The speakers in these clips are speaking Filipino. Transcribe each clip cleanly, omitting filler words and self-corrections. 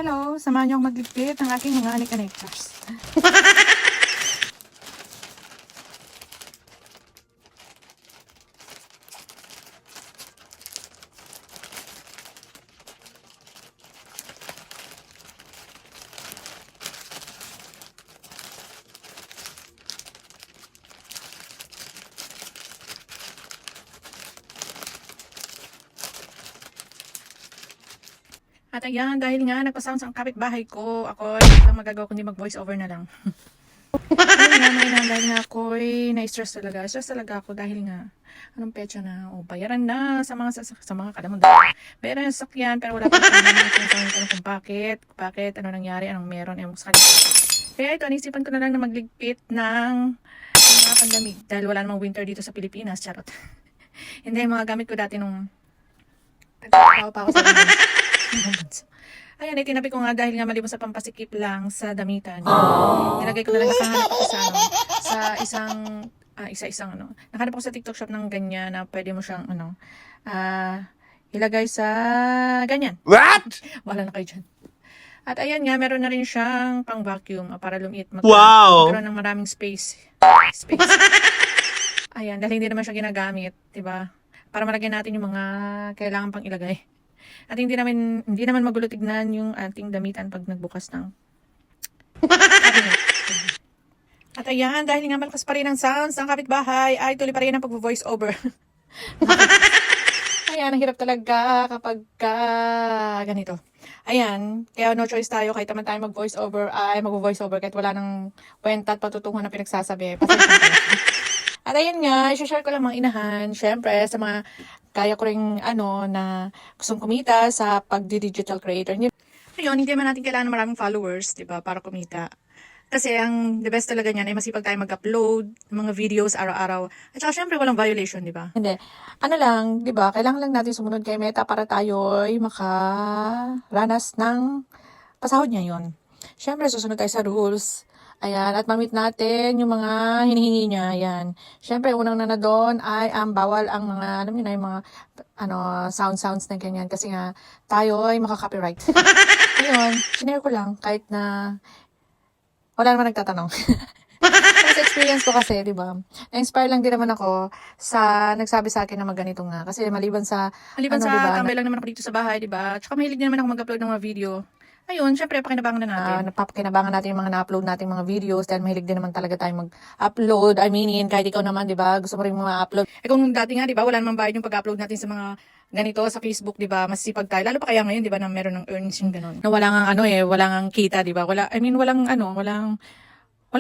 Hello, samahan niyo akong magligpit ng aking mga anik-anikers. At ayan, dahil nga nagpasounds ang kapitbahay ko, ako lang magagawa kundi mag-voice over na lang. Ayun nga, dahil nga ako'y na-stress talaga. Stress talaga ako dahil nga, anong petsa na, o bayaran na sa mga kalamundan. Bayaran sa sakyan, pero wala pa rin kung bakit, ano nangyari, anong meron, ewan ko sa kanila. Kaya ito, anisipan ko na lang na magligpit ng mga pandamig. Dahil wala namang winter dito sa Pilipinas, charot. Hindi, mga gamit ko dati nung nagpapakaw pa ako sa ayan, itinabi ko nga dahil nga maliban sa pampasikip lang sa damitan. Nilagay ko na lang, nakahanap ako sa isa-isang nakahanap ako sa TikTok shop ng ganyan na pwede mo siyang ilagay sa ganyan. What? Wala na kayo dyan. At ayan nga, meron na rin siyang pang vacuum para lumiit. Wow! Magkaroon ng maraming space. Ayan, dahil hindi naman siya ginagamit, diba? Para malagyan natin yung mga kailangan pang ilagay. At hindi naman magulo tignan yung ating damitan pag nagbukas ng cabinet. At ayan, dahil nga malakas pa rin ang sounds ng kapitbahay, ay tuloy pa rin ang pag-voice over. Ayan, ang hirap talaga kapag ganito. Ayan, kaya no choice tayo, kahit naman tayo mag-voice over, ay mag-voice over kahit wala nang kwenta at patutungan na pinagsasabi. At ayun nga, i-share ko lang mga inahan, syempre sa mga kaya ko rin na gustong kumita sa pag-digital creator. Ngayon, hindi naman natin kailangan ng maraming followers, di ba, para kumita. Kasi ang the best talaga niyan ay masipag tayo mag-upload ng mga videos araw-araw. At saka syempre walang violation, di ba? Hindi. Ano lang, di ba, kailangan lang natin sumunod kay Meta para tayo ay makaranas ng pasahod niya yun. Syempre, susunod tayo sa rules. Ayan, at mamit natin yung mga hinihingi niya. Ayan. Syempre, unang na doon ay bawal ang mga, alam niyo na, yung mga sounds na ganyan. Kasi nga, tayo ay makaka-copyright. Ayun, sinare ko lang, kahit na wala naman nagtatanong. Sa experience ko kasi, di ba, na-inspire lang din naman ako sa nagsabi sa akin na magganito nga. Kasi maliban sa diba, tambay lang naman ako dito sa bahay, di ba? Tsaka mahilig din naman ako mag-upload ng mga video. Ayun, syempre, pakinabangan na natin. Napapakinabangan natin yung mga na-upload nating mga videos dahil mahilig din naman talaga tayo mag-upload. I mean, kahit ikaw naman, di ba, gusto mo rin mga upload. Eh kung dati nga, di ba, wala namang bayad yung pag-upload natin sa mga ganito sa Facebook, di ba, masisipag tayo. Lalo pa kaya ngayon, di ba, na meron ng earnings yung gano'n. Na wala nga wala nga kita, di ba? Walang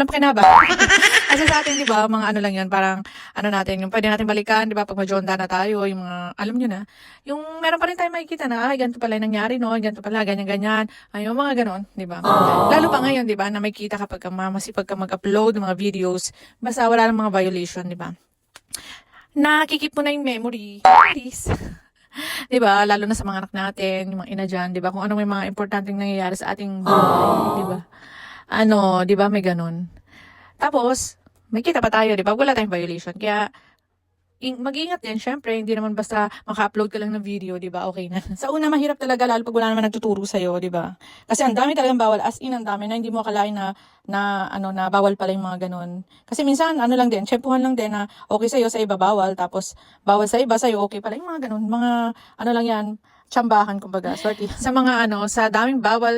pakinabang. Kasi sa atin, di ba, mga lang yan, parang, yung pwede natin balikan, di ba, pag majonda na tayo, yung mga, alam nyo na, yung meron pa rin tayo makikita na, ay, ganito pala yung nangyari, no, ganito pala, ganyan-ganyan, ay, yung mga ganon, di ba? Lalo pa ngayon, di ba, na may kita kapag masipag ka mag-upload ng mga videos, basta wala ng mga violation, di ba? Nakikip mo na yung memories. Di ba? Lalo na sa mga anak natin, yung mga ina dyan, di ba? Kung ano may mga importanteng nangyayari sa ating buhay, di ba? Di ba, may ganun. Tapos, may kita pa tayo, di ba? Wala tayong violation. Kaya, mag-iingat din, syempre, hindi naman basta maka-upload ka lang ng video, di ba? Okay na. Sa una, mahirap talaga, lalo pag wala naman nagtuturo sa'yo, di ba? Kasi ang dami talagang bawal, as in, ang dami na hindi mo akalain na bawal pala yung mga ganun. Kasi minsan, lang din, tsempuhan lang din na okay sa'yo, sa iba bawal, tapos bawal sa iba, sa'yo okay pala yung mga ganun. Mga, lang yan, tsambahan, kumbaga, sorry. Sa mga sa daming bawal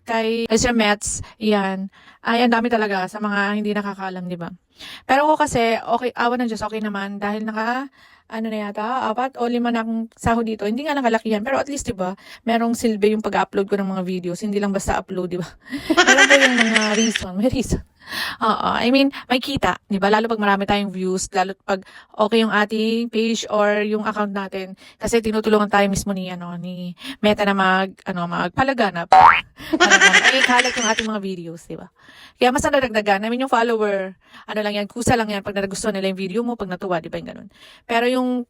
kay Sir Mets, yan, ay ang dami talaga sa mga hindi nakakaalam, di ba? Pero ako kasi, okay, awa ng Diyos, okay naman, dahil na yata, 4 o 5 na akong sahod dito. Hindi nga nakalakihan, pero at least, di ba, merong silbi yung pag-upload ko ng mga videos, hindi lang basta upload, di ba? Meron po yung mga may reason. Oo, I mean, may kita, di ba? Lalo pag marami tayong views, lalo pag okay yung ating page or yung account natin. Kasi tinutulungan tayo mismo ni Meta na magpalaganap. Ay, kalat yung ating mga videos, di ba? Kaya mas nadagdagan. I mean, yung follower, lang yan, kusa lang yan pag nagustuhan nila yung video mo, pag natuwa, di ba yung ganun. Pero yung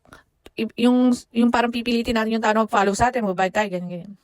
parang pipilitin natin yung tao na mag-follow sa atin, magbayad tayo, ganyan.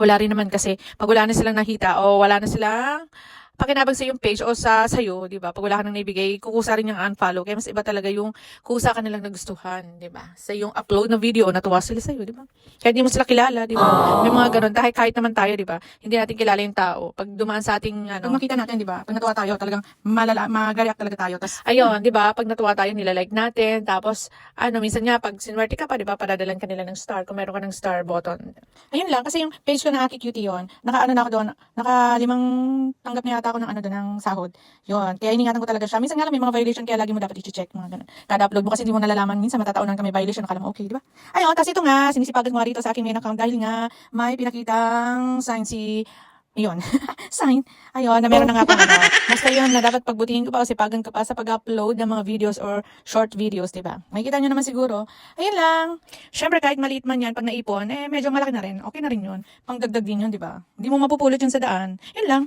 Wala rin naman kasi, pag wala na silang nakita o wala na silang pakinabang sa yung page o sa'yo, 'di ba? Pag wala ka nang naibigay, kukusa rin yung unfollow. Kaya mas iba talaga yung kusa ka nilang nagustuhan, 'di ba? Sa yung upload na video, natuwa sila sa'yo, 'di ba? Kaya di mo sila kilala, 'di ba? May mga ganun. Kahit naman tayo, 'di ba? Hindi natin kilala yung tao. Pag dumaan sa ating Pag makita natin, di ba? Pag natuwa tayo, talagang mag-react talaga tayo. Tas, ayun, 'di ba? Pag natuwa tayo, nilalike natin. Tapos minsan nga pag sinwerte ka pa, 'di ba? Padadalan ka nila ng star kung meron ka ng star button. ayun lang, kasi yung page ko na Aki Cutie yun, naka-ano na ako doon, naka-5 tanggap na yata ako ng ano doon, ng sahod. Yun, kaya iningatan ko talaga siya. Minsan nga lang may mga violation, kaya lagi mo dapat i-check, mga ganun. Kada upload mo kasi hindi mo nalalaman, minsan matataunan ka may violation, akala mo okay, di ba? Ayun, tapos ito nga, sinisipagan ko nga rito sa aking main account dahil nga may pinakitang sign si yun. Sign. Ayun, na meron na nga pang ano. Basta yun na dapat pagbutihin ko pa o sipagan ko pa sa pag-upload ng mga videos or short videos, diba? Makikita nyo naman siguro. Ayun lang. Syempre, kahit maliit man yan, pag naipon, medyo malaki na rin. Okay na rin yun. Pangdagdag din yun, diba? Hindi mo mapupulot yun sa daan. Yun lang.